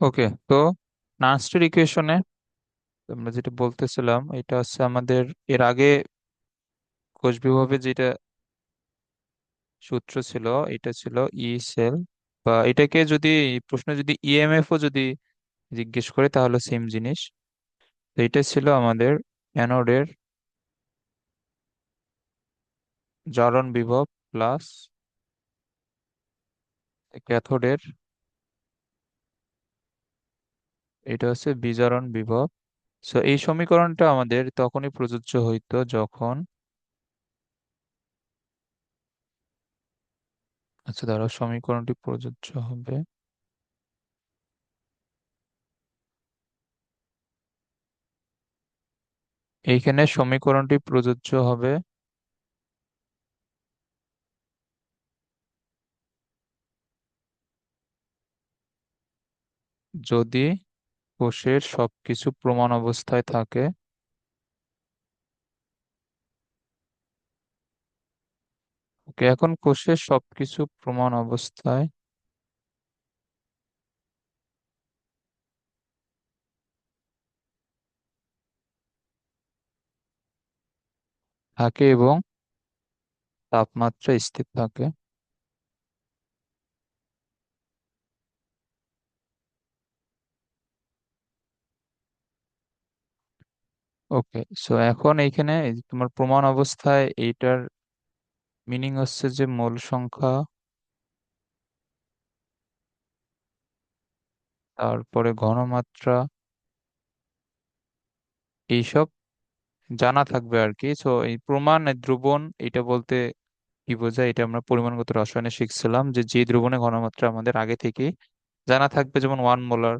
ওকে, তো নানস্টার ইকুয়েশনে আমরা যেটা বলতেছিলাম এটা হচ্ছে আমাদের এর আগে কোষ বিভাবে যেটা সূত্র ছিল এটা ছিল ই সেল, বা এটাকে যদি প্রশ্ন যদি ইএমএফ ও যদি জিজ্ঞেস করে তাহলে সেম জিনিস। তো এটা ছিল আমাদের অ্যানোডের জারণ বিভব প্লাস ক্যাথোডের এটা হচ্ছে বিজারণ বিভব। সো এই সমীকরণটা আমাদের তখনই প্রযোজ্য হইতো যখন, আচ্ছা ধরো সমীকরণটি প্রযোজ্য হবে, এইখানে সমীকরণটি প্রযোজ্য হবে যদি কোষের সবকিছু প্রমাণ অবস্থায় থাকে। ওকে, এখন কোষের সবকিছু প্রমাণ অবস্থায় থাকে এবং তাপমাত্রা স্থির থাকে। ওকে, সো এখন এইখানে এই যে তোমার প্রমাণ অবস্থায় এইটার মিনিং হচ্ছে যে মোল সংখ্যা, তারপরে ঘনমাত্রা, এইসব জানা থাকবে আর কি। সো এই প্রমাণ দ্রবণ এটা বলতে কি বোঝায়, এটা আমরা পরিমাণগত রসায়নে শিখছিলাম যে যে দ্রবণের ঘনমাত্রা আমাদের আগে থেকেই জানা থাকবে, যেমন 1 মোলার,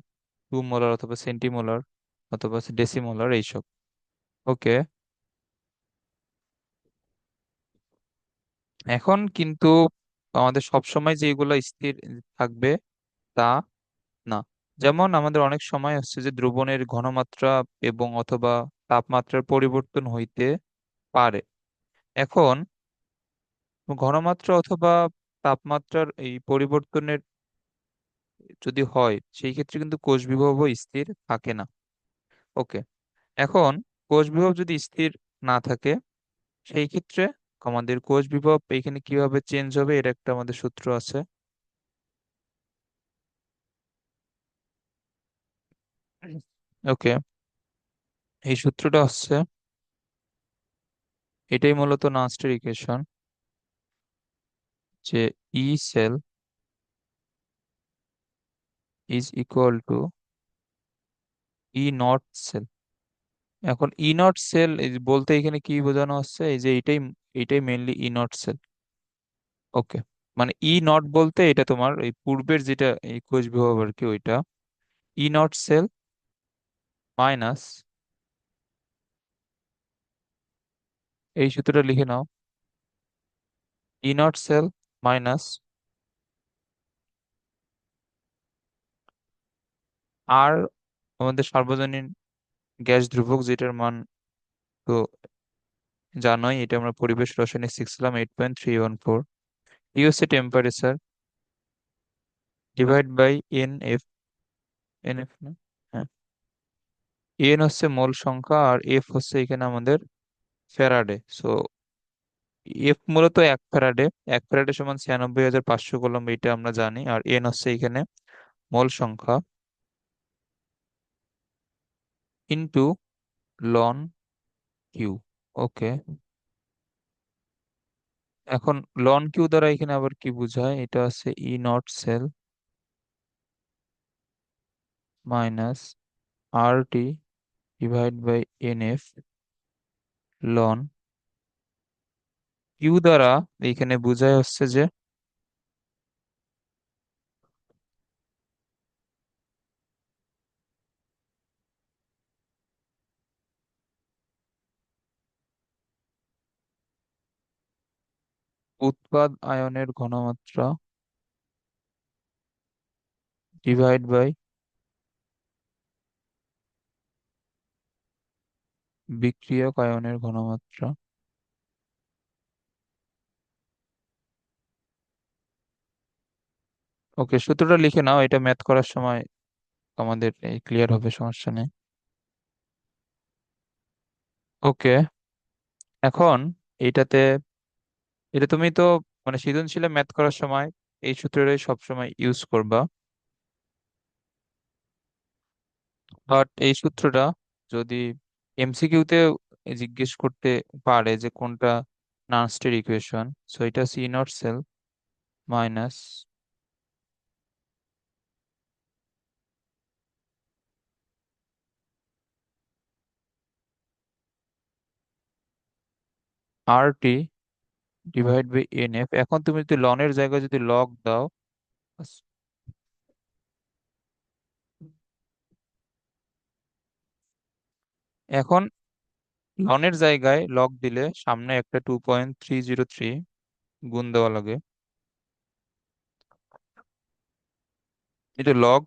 2 মোলার, অথবা সেন্টিমোলার, অথবা ডেসিমোলার এইসব। ওকে, এখন কিন্তু আমাদের সবসময় যে এগুলো স্থির থাকবে তা না। যেমন আমাদের অনেক সময় হচ্ছে যে দ্রবণের ঘনমাত্রা এবং অথবা তাপমাত্রার পরিবর্তন হইতে পারে। এখন ঘনমাত্রা অথবা তাপমাত্রার এই পরিবর্তনের যদি হয় সেই ক্ষেত্রে কিন্তু কোষ বিভবও স্থির থাকে না। ওকে, এখন কোষ বিভব যদি স্থির না থাকে সেই ক্ষেত্রে আমাদের কোষ বিভব এখানে কিভাবে চেঞ্জ হবে এর একটা আমাদের সূত্র আছে। ওকে, এই সূত্রটা হচ্ছে, এটাই মূলত নাস্টের ইকুয়েশন, যে E cell is equal to E naught cell. এখন ই নট সেল বলতে এখানে কি বোঝানো হচ্ছে, এই যে এইটাই এইটাই মেইনলি ই নট সেল। ওকে, মানে ই নট বলতে এটা তোমার এই পূর্বের যেটা এই কোষ বিভাগ আর কি ওইটা, ই নট সেল মাইনাস, এই সূত্রটা লিখে নাও, ই নট সেল মাইনাস আর আমাদের সার্বজনীন গ্যাস ধ্রুবক যেটার মান তো জানোই, এটা আমরা পরিবেশ রসায়নে শিখছিলাম 8.314। ই হচ্ছে temperature divide by N F, n F না, হ্যাঁ, এন হচ্ছে মোল সংখ্যা আর এফ হচ্ছে এখানে আমাদের ফ্যারাডে। সো এফ মূলত 1 ফ্যারাডে, 1 ফ্যারাডে সমান 96,500 কুলম্ব, এটা আমরা জানি। আর এন হচ্ছে এখানে মোল সংখ্যা ইনটু লন কিউ। ওকে, এখন লন কিউ দ্বারা এখানে আবার কি বোঝায়, এটা আছে E naught cell minus R T divide by N F লন কিউ দ্বারা এইখানে বোঝায় হচ্ছে যে উৎপাদ আয়নের ঘনমাত্রা ডিভাইড বাই বিক্রিয়ক আয়নের ঘনমাত্রা। ওকে, সূত্রটা লিখে নাও, এটা ম্যাথ করার সময় আমাদের ক্লিয়ার হবে, সমস্যা নেই। ওকে, এখন এইটাতে, এটা তুমি তো মানে সৃজনশীলে ম্যাথ করার সময় এই সূত্রটাই সবসময় ইউজ করবা। বাট এই সূত্রটা যদি এমসিকিউতে জিজ্ঞেস করতে পারে যে কোনটা নন স্টেট ইকুয়েশন, সো এটা C naught cell minus R T divide by N F. এখন তুমি যদি লনের জায়গায় যদি লগ দাও, এখন লনের জায়গায় লগ দিলে সামনে একটা 2.303 গুণ দেওয়া লাগে। এটা লগ,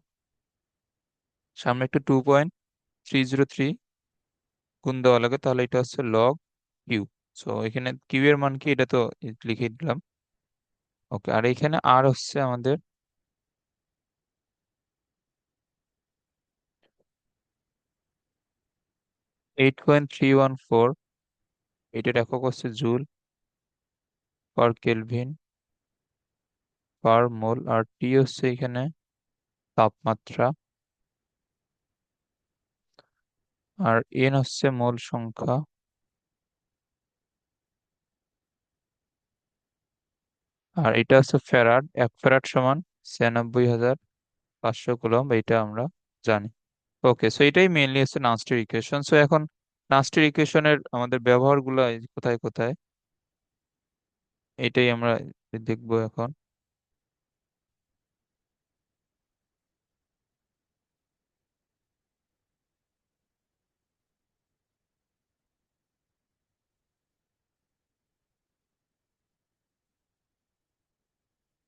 সামনে একটা 2.303 গুণ দেওয়া লাগে, তাহলে এটা হচ্ছে লগ কিউ। সো এখানে কিউ এর মান কি, এটা তো লিখে দিলাম। ওকে, আর এখানে আর হচ্ছে আমাদের 8.314, এটার একক হচ্ছে জুল পার কেলভিন পার মোল, আর টি হচ্ছে এখানে তাপমাত্রা, আর এন হচ্ছে মোল সংখ্যা, আর এটা হচ্ছে ফ্যারাড। 1 ফ্যারাড সমান 96,500 কুলম্ব, এটা আমরা জানি। ওকে, সো এটাই মেইনলি হচ্ছে নাস্টের ইকুয়েশন। সো এখন নাস্টের ইকুয়েশনের আমাদের ব্যবহারগুলো কোথায় কোথায়, এটাই আমরা দেখবো এখন।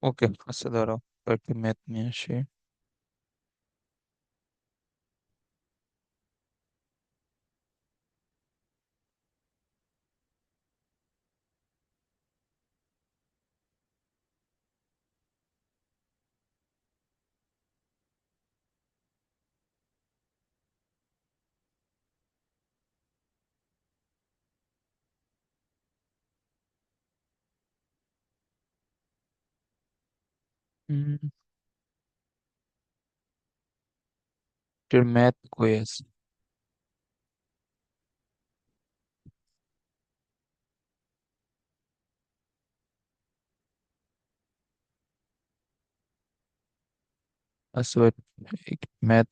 ওকে, আচ্ছা ধরো কয়েকটি ম্যাথ নিয়ে আসি। এটার ম্যাথ কই আছে? আচ্ছা wait, ম্যাথ।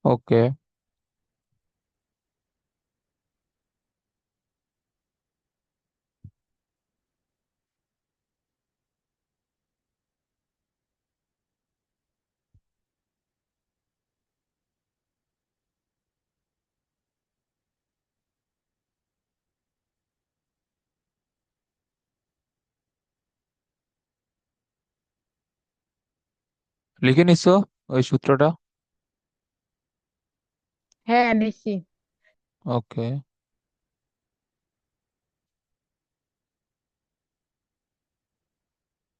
ওকে, লিখে নিছো ওই সূত্রটা? হ্যাঁ, নিশ্চয়ই। ওকে,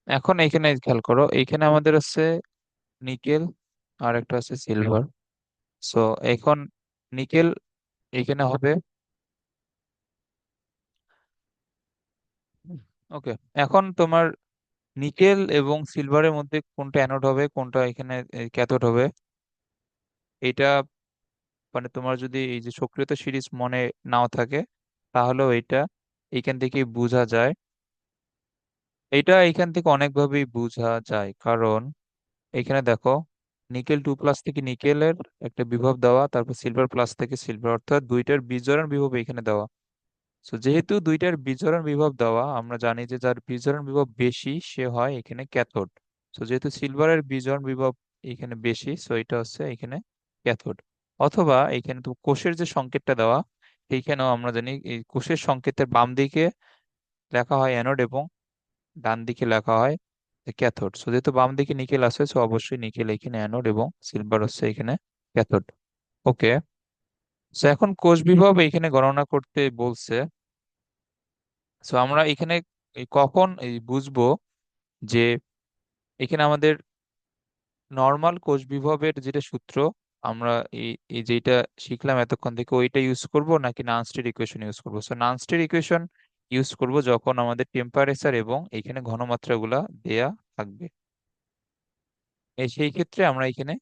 এখন এইখানে খেয়াল করো, এইখানে আমাদের আছে নিকেল আর একটা আছে সিলভার। সো এখন নিকেল এইখানে হবে। ওকে, এখন তোমার নিকেল এবং সিলভারের মধ্যে কোনটা অ্যানোড হবে, কোনটা এখানে ক্যাথোড হবে, এটা মানে তোমার যদি এই যে সক্রিয়তা সিরিজ মনে নাও থাকে, তাহলেও এটা এইখান থেকে বোঝা যায়। এটা এইখান থেকে অনেকভাবেই বোঝা যায়, কারণ এখানে দেখো, নিকেল 2 প্লাস থেকে নিকেলের একটা বিভব দেওয়া, তারপর সিলভার প্লাস থেকে সিলভার, অর্থাৎ দুইটার বিজারণ বিভব এখানে দেওয়া। তো যেহেতু দুইটার বিজারণ বিভব দেওয়া, আমরা জানি যে যার বিজারণ বিভব বেশি সে হয় এখানে ক্যাথোড। তো যেহেতু সিলভারের বিজারণ বিভব এখানে বেশি, সো এটা হচ্ছে এখানে ক্যাথোড। অথবা এখানে তো কোষের যে সংকেতটা দেওয়া, এইখানেও আমরা জানি এই কোষের সংকেতের বাম দিকে লেখা হয় অ্যানোড এবং ডান দিকে লেখা হয় ক্যাথোড। সো যেহেতু বাম দিকে নিকেল আছে, সো অবশ্যই নিকেল এখানে অ্যানোড এবং সিলভার হচ্ছে এখানে ক্যাথোড। ওকে, তো এখন কোষ বিভব এখানে গণনা করতে বলছে। তো আমরা এখানে কখন এই বুঝবো যে এখানে আমাদের নর্মাল কোষ বিভবের যেটা সূত্র, আমরা এই এই যেটা শিখলাম এতক্ষণ থেকে ওইটা ইউজ করব নাকি নানস্টেড ইকুয়েশন ইউজ করব? সো নানস্টেড ইকুয়েশন ইউজ করব যখন আমাদের টেম্পারেচার এবং এখানে ঘনমাত্রাগুলা দেয়া থাকবে। এই সেই ক্ষেত্রে আমরা এখানে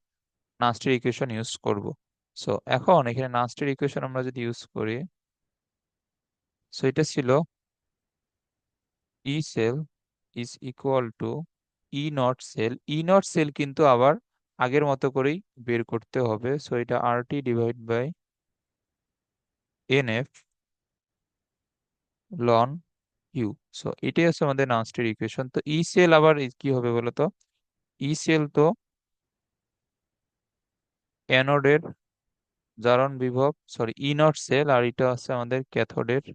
নানস্টেড ইকুয়েশন ইউজ করব। সো এখন এখানে নানস্টেড ইকুয়েশন আমরা যদি ইউজ করি, সো এটা ছিল E cell is equal to E naught cell কিন্তু আবার আগের মতো করেই বের করতে হবে। সো এটা RT divide by NF ln U. So এটাই হচ্ছে আমাদের নানস্টেড ইকুয়েশন। তো ই সেল আবার কি হবে বলতো? ই সেল তো অ্যানোডের জারণ বিভব, সরি ই নট সেল, আর এটা হচ্ছে আমাদের ক্যাথোডের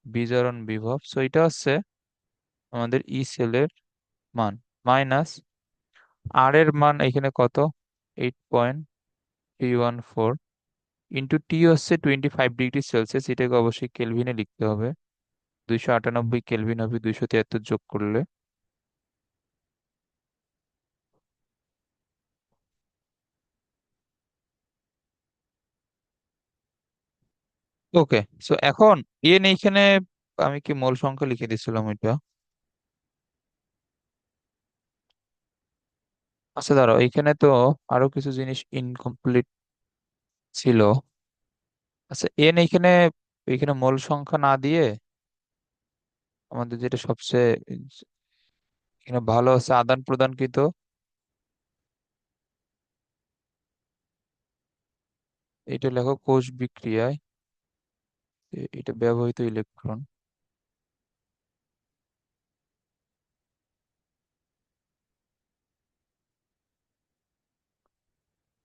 বিজারণ বিভব। সো এটা হচ্ছে আমাদের ই সেলের মান, মাইনাস আর এর মান এখানে কত, 8.314, ইন্টু টি হচ্ছে 25 ডিগ্রি সেলসিয়াস, এটাকে অবশ্যই কেলভিনে লিখতে হবে। 298 কেলভিন হবে 273 যোগ করলে। ওকে। সো এখন এন এইখানে আমি কি মোল সংখ্যা লিখে দিছিলাম এটা? আচ্ছা দাঁড়াও, এইখানে তো আরো কিছু জিনিস ইনকমপ্লিট ছিল। আচ্ছা এন এইখানে, এইখানে মোল সংখ্যা না দিয়ে আমাদের যেটা সবচেয়ে এখানে ভালো আছে আদান প্রদানকৃত, এটা লেখো কোষ বিক্রিয়ায় এটা ব্যবহৃত ইলেকট্রন।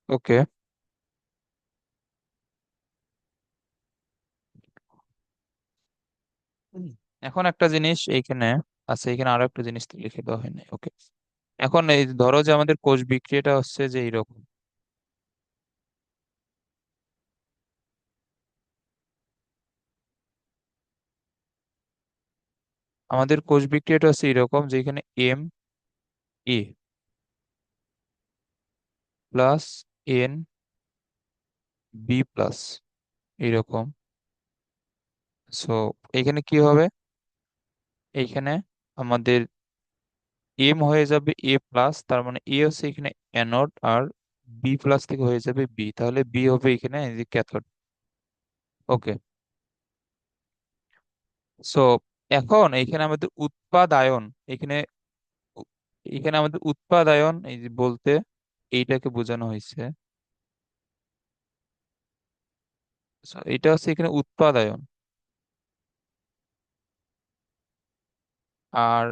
ওকে। এখন একটা জিনিস এইখানে আছে, এখানে আরো একটা জিনিস তো লিখে দেওয়া হয়নি। ওকে। এখন এই ধরো যে আমাদের কোষ বিক্রিয়াটা হচ্ছে যে এইরকম, আমাদের কোষ বিক্রিয়াটা হচ্ছে এরকম যে এখানে এ প্লাস NB প্লাস এইরকম। সো এখানে কি হবে, এইখানে আমাদের হয়ে যাবে A প্লাস, তার মানে হচ্ছে এখানে অ্যানোড, আর B প্লাস থেকে হয়ে যাবে বি, তাহলে বি হবে এখানে এই যে ক্যাথোড। ওকে। সো এখন এইখানে আমাদের উৎপাদায়ন, এখানে উ- এখানে আমাদের উৎপাদায়ন এই যে বলতে এইটাকে বোঝানো হয়েছে। So, এটা হচ্ছে এখানে উৎপাদায়ন। আর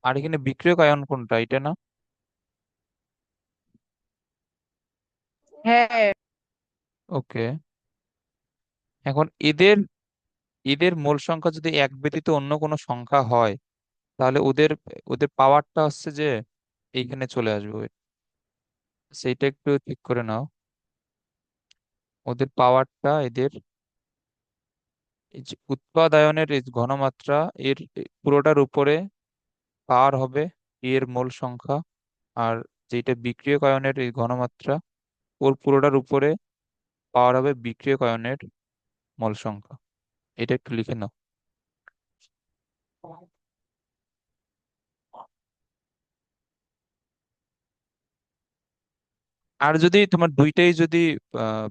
আর এখানে বিক্রিয়ক আয়ন কোনটা, এটা না? হ্যাঁ। ওকে। এখন এদের এদের মোল সংখ্যা যদি এক ব্যতীত অন্য কোনো সংখ্যা হয়, তাহলে ওদের ওদের পাওয়ারটা হচ্ছে যে এইখানে চলে আসবে। সেইটা একটু ঠিক করে নাও। ওদের পাওয়ারটা এদের এই যে উৎপাদায়নের এই ঘনমাত্রা, এর পুরোটার উপরে পাওয়ার হবে এর মোল সংখ্যা, আর যেটা বিক্রিয়ক আয়নের এই ঘনমাত্রা, ওর পুরোটার উপরে পাওয়ার হবে বিক্রিয়ক আয়নের মোল সংখ্যা। এটা একটু লিখে নাও। আর যদি তোমার দুইটাই যদি আহ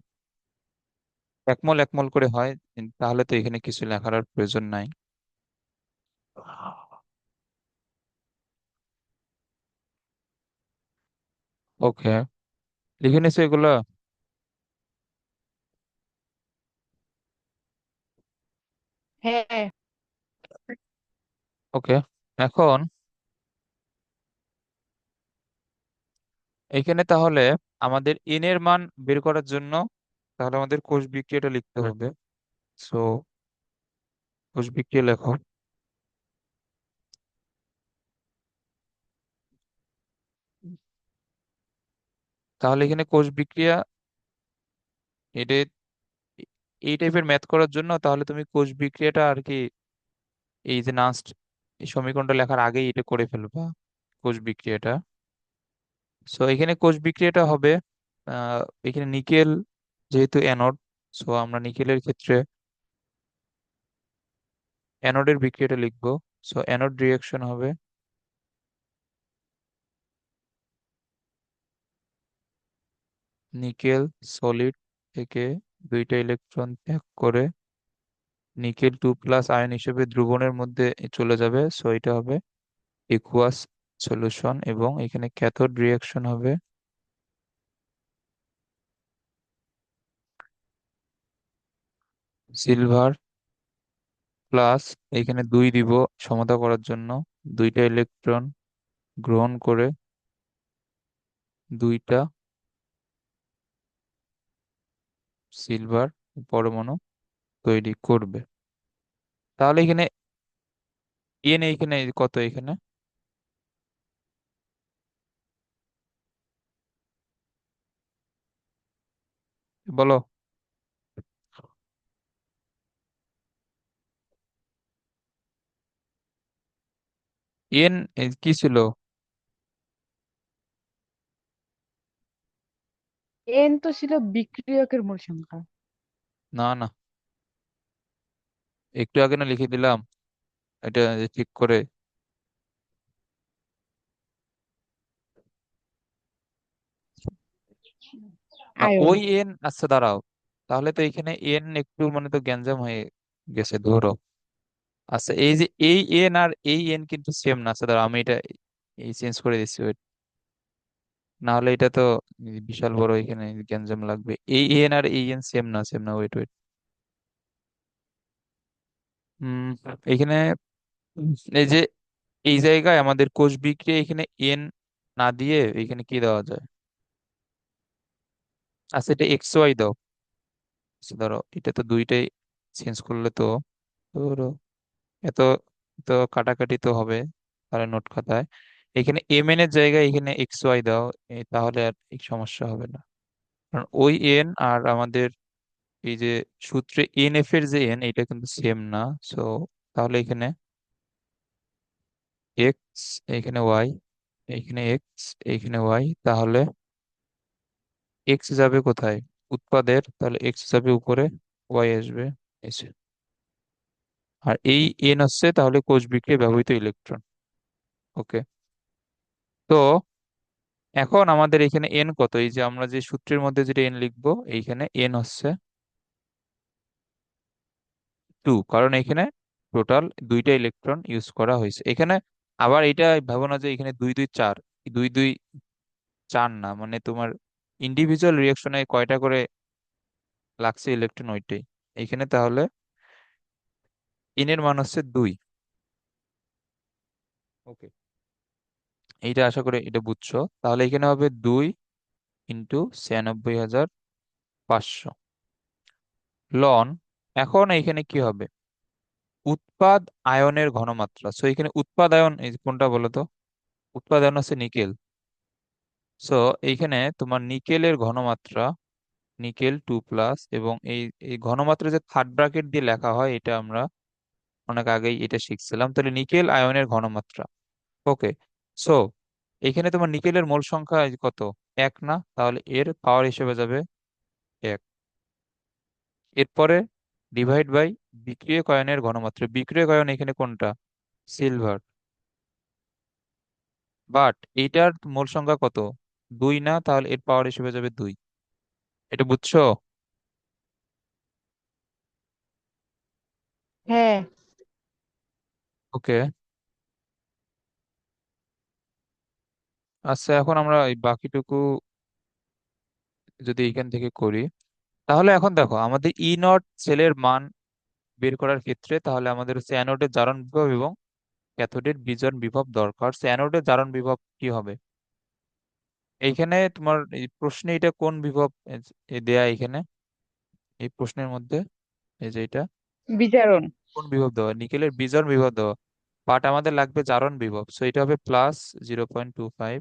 একমল একমল করে হয়, তাহলে তো এখানে কিছু লেখার আর প্রয়োজন নাই। ওকে, লিখে নিছো এগুলা? হ্যাঁ। ওকে। এখন এখানে তাহলে আমাদের এন এর মান বের করার জন্য তাহলে আমাদের কোষ বিক্রিয়াটা লিখতে হবে। সো কোষ বিক্রিয়া লেখো। তাহলে এখানে কোষ বিক্রিয়া, এটা এই টাইপের ম্যাথ করার জন্য তাহলে তুমি কোষ বিক্রিয়াটা আর কি এই যে লাস্ট এই সমীকরণটা লেখার আগেই এটা করে ফেলবা, কোষ বিক্রিয়াটা। সো এখানে কোষ বিক্রিয়াটা হবে এখানে নিকেল যেহেতু অ্যানোড, সো আমরা নিকেলের ক্ষেত্রে অ্যানোডের বিক্রিয়াটা লিখবো। সো অ্যানোড রিয়াকশন হবে নিকেল সলিড থেকে দুইটা ইলেকট্রন ত্যাগ করে নিকেল 2+ আয়ন হিসেবে দ্রবণের মধ্যে চলে যাবে। সো এটা হবে একুয়াস সলিউশন। এবং এখানে ক্যাথোড রিয়াকশন হবে সিলভার প্লাস, এখানে 2 দিব সমতা করার জন্য, দুইটা ইলেকট্রন গ্রহণ করে দুইটা সিলভার পরমাণু তৈরি করবে। তাহলে এখানে এন এখানে কত এখানে বলো। এন কি ছিল? এন তো ছিল বিক্রিয়কের মূল সংখ্যা। না না, একটু আগে না লিখে দিলাম এটা ঠিক করে। আয়ন। ওই এন, আচ্ছা দাঁড়াও, তাহলে তো এখানে এন একটু মানে তো গ্যাঞ্জাম হয়ে গেছে ধরো। আচ্ছা এই যে এই এন আর এই এন কিন্তু সেম না। আচ্ছা দাঁড়াও, আমি এটা এই চেঞ্জ করে দিচ্ছি wait। না হলে এটা তো বিশাল বড় এখানে গ্যাঞ্জাম লাগবে। এই এন আর এই এন সেম না, সেম না, ওয়েট ওয়েট। হম এখানে এই যে এই জায়গায় আমাদের কোষ বিক্রিয়া এখানে এন না দিয়ে এখানে কি দেওয়া যায়? আচ্ছা এটা এক্স ওয়াই দাও। আচ্ছা ধরো এটা তো দুইটাই চেঞ্জ করলে তো ধরো এত তো কাটাকাটি তো হবে, তাহলে নোট খাতায় এখানে এম এন এর জায়গায় এখানে এক্স ওয়াই দাও। তাহলে আর এই সমস্যা হবে না, কারণ ওই এন আর আমাদের এই যে সূত্রে এন এফ এর যে এন এটা কিন্তু সেম না। সো তাহলে এখানে এক্স, এখানে ওয়াই, এখানে এক্স, এখানে ওয়াই, তাহলে এক্স যাবে কোথায়? উৎপাদের, তাহলে এক্স যাবে উপরে, ওয়াই আসবে নিচে। আর এই এন হচ্ছে তাহলে কোষ বিক্রিয়ায় ব্যবহৃত ইলেকট্রন। ওকে। তো এখন আমাদের এখানে এন কত? এই যে আমরা যে সূত্রের মধ্যে যেটা এন লিখবো এইখানে এন হচ্ছে 2, কারণ এখানে টোটাল দুইটা ইলেকট্রন ইউজ করা হয়েছে এখানে। আবার এটা ভাবো না যে এখানে 2 2 4, 2 2 4 না, মানে তোমার ইন্ডিভিজুয়াল রিয়াকশনে কয়টা করে লাগছে ইলেকট্রন ওইটাই এখানে। তাহলে এন এর মান হচ্ছে 2। ওকে, এইটা আশা করি এটা বুঝছো। তাহলে এখানে হবে 2 × 96,500 লন। এখন এখানে কি হবে? উৎপাদ আয়নের ঘনমাত্রা। সো এখানে উৎপাদ আয়ন এই যে কোনটা বলো তো? উৎপাদ আয়ন হচ্ছে নিকেল। সো এইখানে তোমার নিকেলের ঘনমাত্রা নিকেল 2+, এবং এই এই ঘনমাত্রা যে থার্ড ব্র্যাকেট দিয়ে লেখা হয় এটা আমরা অনেক আগেই এটা শিখছিলাম। তাহলে নিকেল আয়নের ঘনমাত্রা। ওকে। সো এখানে তোমার নিকেলের মোল সংখ্যা এই কত? 1 না, তাহলে এর পাওয়ার হিসেবে যাবে 1। এরপরে ডিভাইড বাই বিক্রিয়ক আয়নের ঘনমাত্রা। বিক্রিয়ক আয়ন এখানে কোনটা? সিলভার। বাট এইটার মোল সংখ্যা কত? 2 না, তাহলে এর পাওয়ার হিসেবে যাবে 2। এটা বুঝছো? হ্যাঁ। ওকে। আচ্ছা এখন আমরা এই বাকিটুকু যদি এখান থেকে করি, তাহলে এখন দেখো আমাদের ই নট সেলের মান বের করার ক্ষেত্রে তাহলে আমাদের হচ্ছে অ্যানোডের জারণ বিভব এবং ক্যাথোডের বিজন বিভব দরকার। অ্যানোডের জারণ বিভব কি হবে? এইখানে তোমার এই প্রশ্নে এটা কোন বিভব দেয়া এখানে এই প্রশ্নের মধ্যে, এই যে এটা বিজারণ। কোন বিভব দেওয়া? নিকেলের বিজন বিভব দেওয়া, বাট আমাদের লাগবে জারণ বিভব। সো এটা হবে +0.25।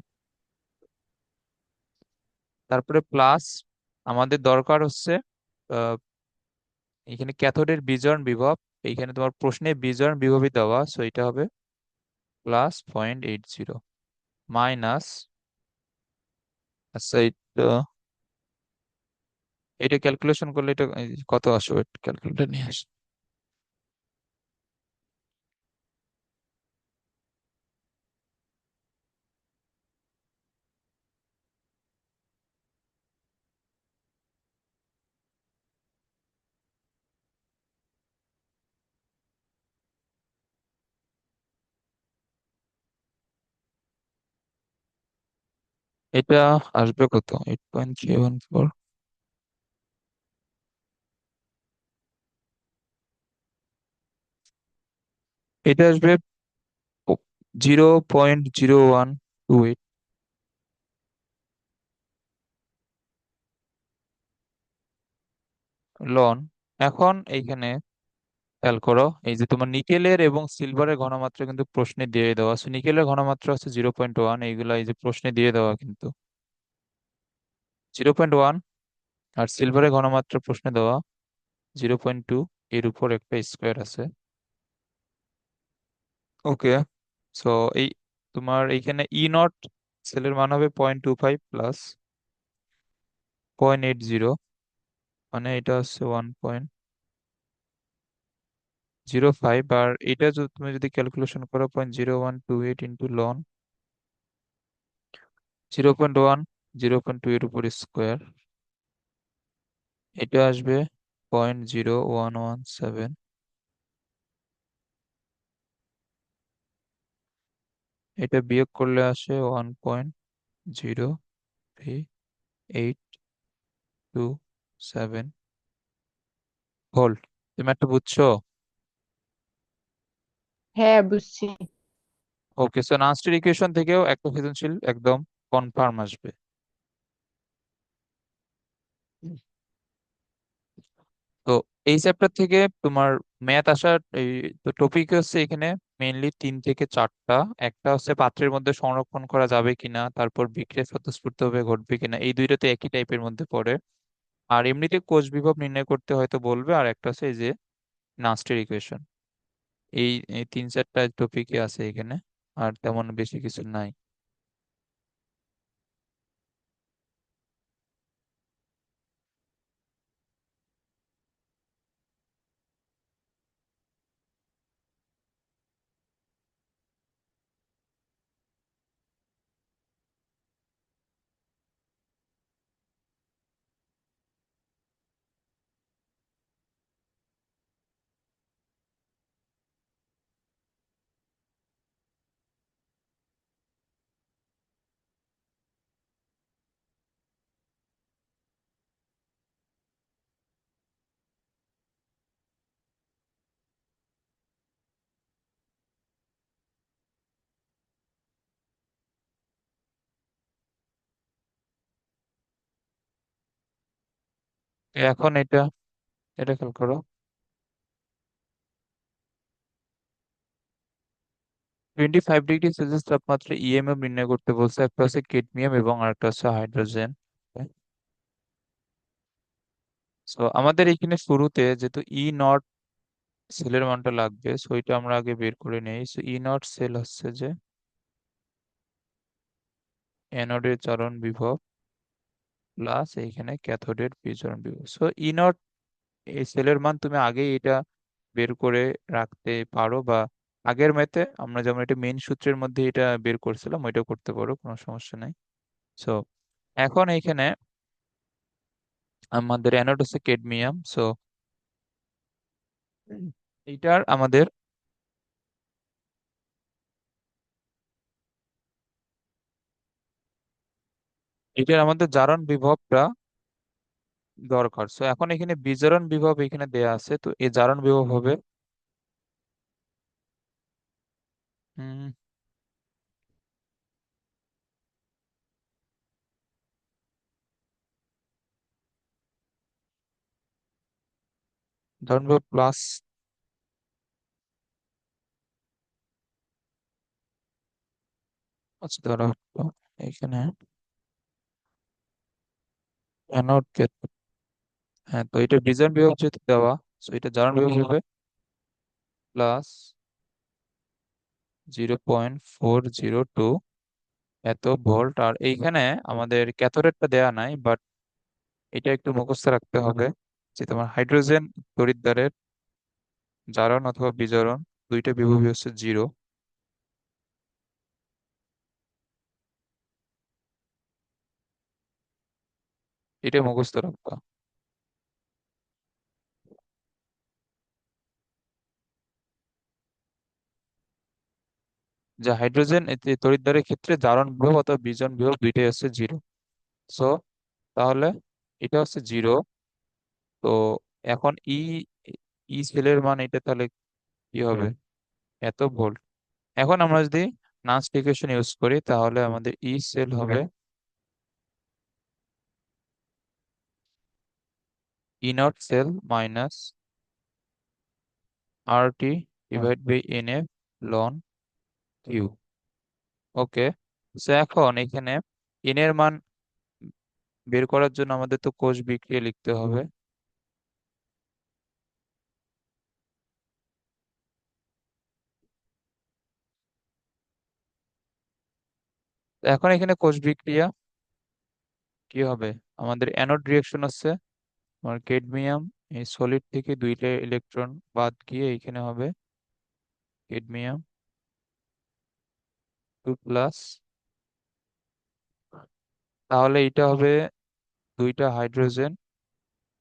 তারপরে প্লাস আমাদের দরকার হচ্ছে আহ, এখানে ক্যাথোডের বিজারণ বিভব। এইখানে তোমার প্রশ্নে বিজারণ বিভবই দেওয়া, সো এটা হবে +0.80 মাইনাস, আচ্ছা এটা এটা ক্যালকুলেশন করলে এটা কত আসবে, ক্যালকুলেটর নিয়ে আস। এটা আসবে কত, 8.314। এটা আসবে 0.0128 লন। এখন এইখানে খেয়াল করো, এই যে তোমার নিকেলের এবং সিলভারের ঘনমাত্রা কিন্তু প্রশ্নে দিয়ে দেওয়া আছে। নিকেলের ঘনমাত্রা হচ্ছে 0.1, এইগুলা এই যে প্রশ্নে দিয়ে দেওয়া কিন্তু 0.1, আর সিলভারের ঘনমাত্রা প্রশ্নে দেওয়া 0.2, এর উপর একটা স্কোয়ার আছে। ওকে, সো এই তোমার এইখানে E0 সেলের মান হবে 0.25 প্লাস 0.80, মানে এটা হচ্ছে 1.05। আর এটা যদি তুমি যদি ক্যালকুলেশন করো 0.0128 ইন্টু লন 0.1, 0.2 এর উপর স্কোয়ার, এটা আসবে 0.0117। এটা বিয়োগ করলে আসে 1.03827 ভোল্ট। তুমি একটা বুঝছো? হ্যাঁ, বুঝছি। ওকে, সো নাস্টের ইকুয়েশন থেকেও একটা সৃজনশীল একদম কনফার্ম আসবে। তো এই চ্যাপ্টার থেকে তোমার ম্যাথ আসার এই তো টপিক হচ্ছে এখানে মেইনলি 3 থেকে 4টা। একটা হচ্ছে পাত্রের মধ্যে সংরক্ষণ করা যাবে কিনা, তারপর বিক্রিয়া স্বতঃস্ফূর্তভাবে ঘটবে কিনা, এই দুইটা তো একই টাইপের মধ্যে পড়ে। আর এমনিতে কোষ বিভব নির্ণয় করতে হয়তো বলবে, আর একটা হচ্ছে এই যে নাস্টের ইকুয়েশন। এই 3-4টা টপিকই আছে এখানে, আর তেমন বেশি কিছু নাই। এখন এটা এটা খেয়াল করো, 25 ডিগ্রি সেলসিয়াস তাপমাত্রা ইএমএফ নির্ণয় করতে বলছে। একটা হচ্ছে কেডমিয়াম এবং আরেকটা হচ্ছে হাইড্রোজেন। সো আমাদের এখানে শুরুতে যেহেতু E0 সেলের মানটা লাগবে, সো এটা আমরা আগে বের করে নেই। সো E0 সেল হচ্ছে যে অ্যানোডের চালন বিভব প্লাস এইখানে ক্যাথোডের বিচরণ বিভব। সো E0 এই সেলের মান তুমি আগে এটা বের করে রাখতে পারো, বা আগের ম্যাথে আমরা যেমন এটা মেইন সূত্রের মধ্যে এটা বের করছিলাম, ওইটা করতে পারো, কোনো সমস্যা নাই। সো এখন এইখানে আমাদের অ্যানোড হচ্ছে ক্যাডমিয়াম, সো এইটার আমাদের জারণ বিভবটা দরকার। সো এখন এখানে বিজারণ বিভব এখানে দেয়া আছে, তো এই জারণ বিভব হবে উম জারণ বিভব প্লাস, আচ্ছা ধরো এখানে অ্যানোড ক্যাথোড। হ্যাঁ, তো এটা বিজন বিভব যেহেতু দেওয়া, তো এটা জারণ বিভব হবে প্লাস 0.402 এত ভোল্ট। আর এইখানে আমাদের ক্যাথোডেরটা দেয়া নাই, বাট এটা একটু মুখস্থ রাখতে হবে যে তোমার হাইড্রোজেন তড়িৎদ্বারের জারণ অথবা বিজারণ দুইটা বিভবই হচ্ছে 0। এটা মুখস্থ রাখবা। যে হাইড্রোজেন এতে তড়িৎদ্বারের ক্ষেত্রে জারণ বিভব অথবা বিজন বিভব দুইটাই হচ্ছে 0। সো তাহলে এটা হচ্ছে 0। তো এখন ই সেলের মান এটা তাহলে কি হবে? এত ভোল্ট। এখন আমরা যদি নান্স ইকুয়েশন ইউজ করি তাহলে আমাদের ই সেল হবে E naught cell minus R T divide by N F লন কিউ। ওকে, সো এখন এখানে এন এর মান বের করার জন্য আমাদের তো কোষ বিক্রিয়া লিখতে হবে। তো এখন এখানে কোষ বিক্রিয়া কি হবে? আমাদের অ্যানোড রিয়াকশন হচ্ছে আমার ক্যাডমিয়াম, এই সলিড থেকে দুইটা ইলেকট্রন বাদ গিয়ে এখানে হবে ক্যাডমিয়াম 2+। তাহলে এটা হবে দুইটা হাইড্রোজেন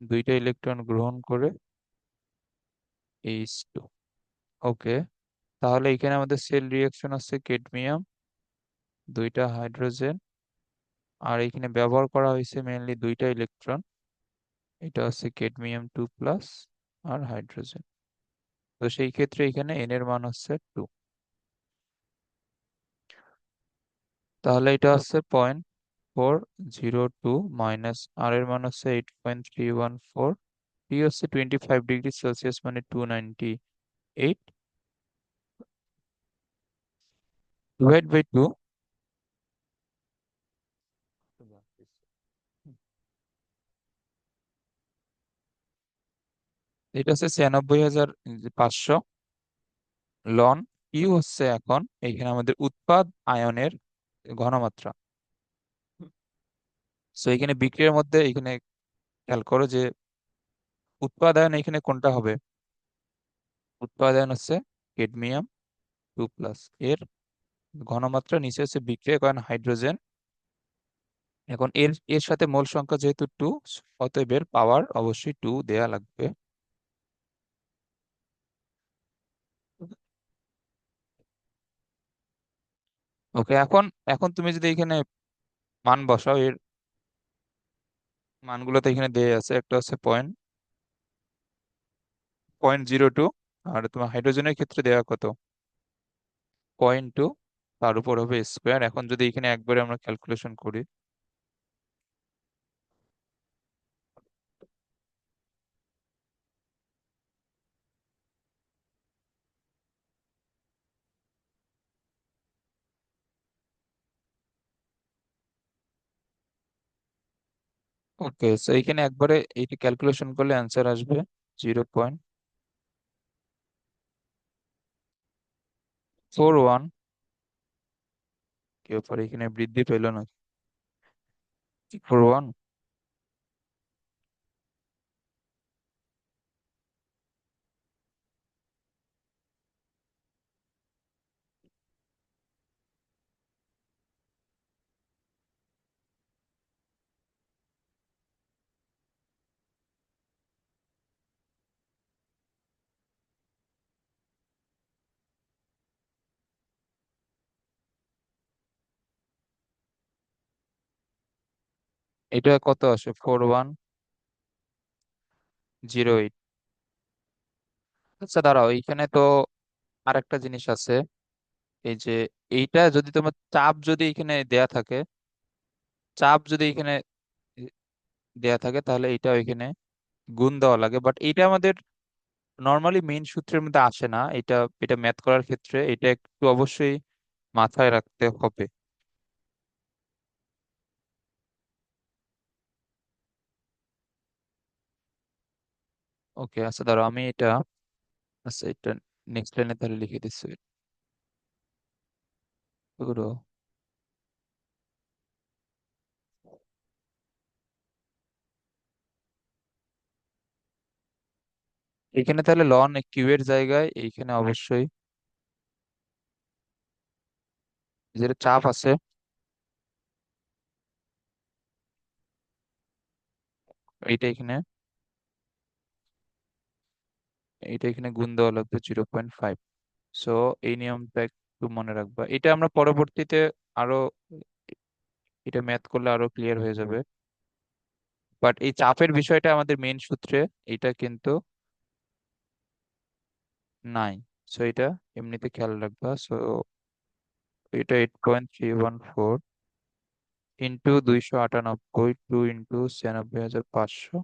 দুইটা ইলেকট্রন গ্রহণ করে H2। ওকে, তাহলে এখানে আমাদের সেল রিয়াকশন আছে ক্যাডমিয়াম দুইটা হাইড্রোজেন, আর এখানে ব্যবহার করা হয়েছে মেইনলি দুইটা ইলেকট্রন, এটা হচ্ছে ক্যাডমিয়াম 2+ আর হাইড্রোজেন। তো সেই ক্ষেত্রে এখানে এন এর মান হচ্ছে 2। তাহলে এটা হচ্ছে 0.402 মাইনাস আর এর মান হচ্ছে 8.314। টি হচ্ছে 25 ডিগ্রি সেলসিয়াস মানে 298 ডিভাইড বাই 2। এটা হচ্ছে 96,500 লন। ইউ হচ্ছে এখন এখানে আমাদের উৎপাদ আয়নের ঘনমাত্রা। সো এখানে বিক্রিয়ার মধ্যে এখানে খেয়াল করো যে উৎপাদ আয়ন এখানে কোনটা হবে? উৎপাদ আয়ন হচ্ছে ক্যাডমিয়াম 2+, এর ঘনমাত্রা নিচে হচ্ছে বিক্রিয়া কারণ হাইড্রোজেন। এখন এর এর সাথে মোল সংখ্যা যেহেতু 2, অতএব এর পাওয়ার অবশ্যই 2 দেয়া লাগবে। ওকে, এখন এখন তুমি যদি এখানে মান বসাও, এর মানগুলো তো এখানে দেয়া আছে। একটা হচ্ছে 0.02, আর তোমার হাইড্রোজেনের ক্ষেত্রে দেয়া কত? 0.2, তার উপর হবে স্কোয়ার। এখন যদি এখানে একবারে আমরা ক্যালকুলেশন করি, ওকে, সো এখানে একবারে এইটা ক্যালকুলেশন করলে অ্যান্সার আসবে 0.41। কেউ পরে এখানে বৃদ্ধি পেল না? 41। এটা কত আসে? 4108। আচ্ছা দাঁড়াও, এইখানে তো আরেকটা জিনিস আছে। এই যে এইটা যদি তোমার চাপ যদি এখানে দেয়া থাকে, চাপ যদি এখানে দেয়া থাকে তাহলে এটা এখানে গুণ দেওয়া লাগে, বাট এটা আমাদের নর্মালি মেইন সূত্রের মধ্যে আসে না। এটা এটা ম্যাথ করার ক্ষেত্রে এটা একটু অবশ্যই মাথায় রাখতে হবে। ওকে, আচ্ছা ধরো আমি এটা, আচ্ছা এটা নেক্সট লাইনে তাহলে লিখে দিচ্ছি পুরো। এখানে তাহলে লন কিউ এর জায়গায় এইখানে অবশ্যই যেটা চাপ আছে এইটা এখানে, এইটা এখানে গুণ দেওয়া লাগবে 0.5। সো এই নিয়মটা একটু মনে রাখবা, এটা আমরা পরবর্তীতে আরো এটা ম্যাথ করলে আরো ক্লিয়ার হয়ে যাবে। বাট এই চাপের বিষয়টা আমাদের মেইন সূত্রে এটা কিন্তু নাই। সো এটা এমনিতে খেয়াল রাখবা। সো এটা 8.314 into 298 two into 96,500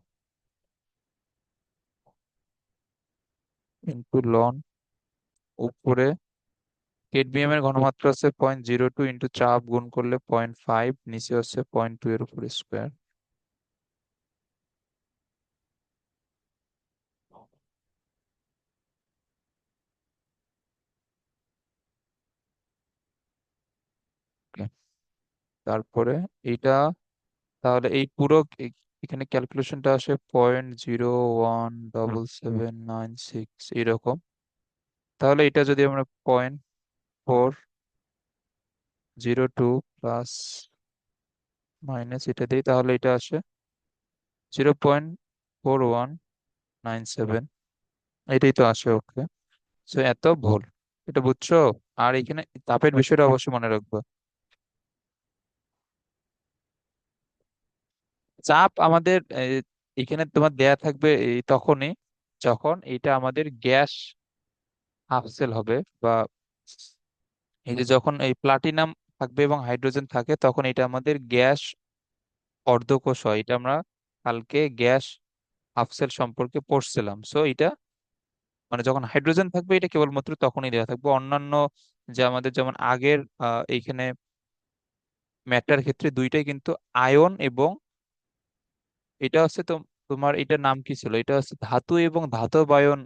into ln উপরে কেডমিয়াম এর ঘনমাত্রা হচ্ছে 0.02 ইন্টু চাপ গুণ করলে 0.5, নিচে হচ্ছে 0.2 এর উপরে স্কোয়ার। তারপরে এইটা তাহলে এই পুরো এখানে ক্যালকুলেশনটা আসে 0.017796 এরকম। তাহলে এটা যদি আমরা 0.402 প্লাস মাইনাস এটা দিই তাহলে এটা আসে 0.4197। এটাই তো আসে, ওকে। সো এত ভুল, এটা বুঝছো? আর এখানে তাপের বিষয়টা অবশ্যই মনে রাখবো। চাপ আমাদের এখানে তোমার দেয়া থাকবে এই তখনই যখন এটা আমাদের গ্যাস হাফ সেল হবে, বা এই যে যখন এই প্লাটিনাম থাকবে এবং হাইড্রোজেন থাকে তখন এটা আমাদের গ্যাস অর্ধকোষ হয়। এটা আমরা কালকে গ্যাস হাফ সেল সম্পর্কে পড়ছিলাম। সো এটা মানে যখন হাইড্রোজেন থাকবে এটা কেবলমাত্র তখনই দেওয়া থাকবে। অন্যান্য যে আমাদের যেমন আগের এইখানে ম্যাটার ক্ষেত্রে দুইটাই কিন্তু আয়ন, এবং এটা হচ্ছে তো তোমার এটার নাম কি ছিল, এটা হচ্ছে ধাতু এবং ধাতব আয়ন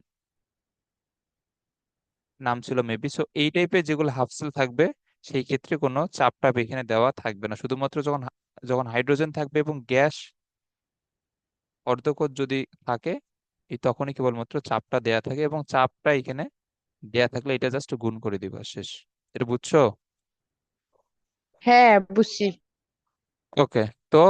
নাম ছিল মেবি। সো এই টাইপের যেগুলো হাফসেল থাকবে সেই ক্ষেত্রে কোনো চাপ টাপ এখানে দেওয়া থাকবে না। শুধুমাত্র যখন যখন হাইড্রোজেন থাকবে এবং গ্যাস অর্ধকোষ যদি থাকে এই তখনই কেবলমাত্র চাপটা দেয়া থাকে, এবং চাপটা এখানে দেয়া থাকলে এটা জাস্ট গুণ করে দিবা, শেষ। এটা বুঝছো? হ্যাঁ, বুঝছি। ওকে। তো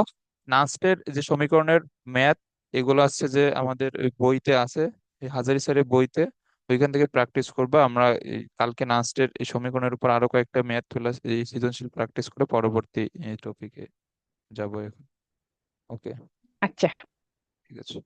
নান্সটের যে সমীকরণের ম্যাথ এগুলো আছে যে আমাদের ওই বইতে আছে, এই হাজারি স্যারের বইতে, ওইখান থেকে প্র্যাকটিস করবা। আমরা এই কালকে নান্সটের এই সমীকরণের উপর আরো কয়েকটা ম্যাথ তুলে এই সৃজনশীল প্র্যাকটিস করে পরবর্তী টপিকে যাবো এখন। ওকে, আচ্ছা। ঠিক আছে।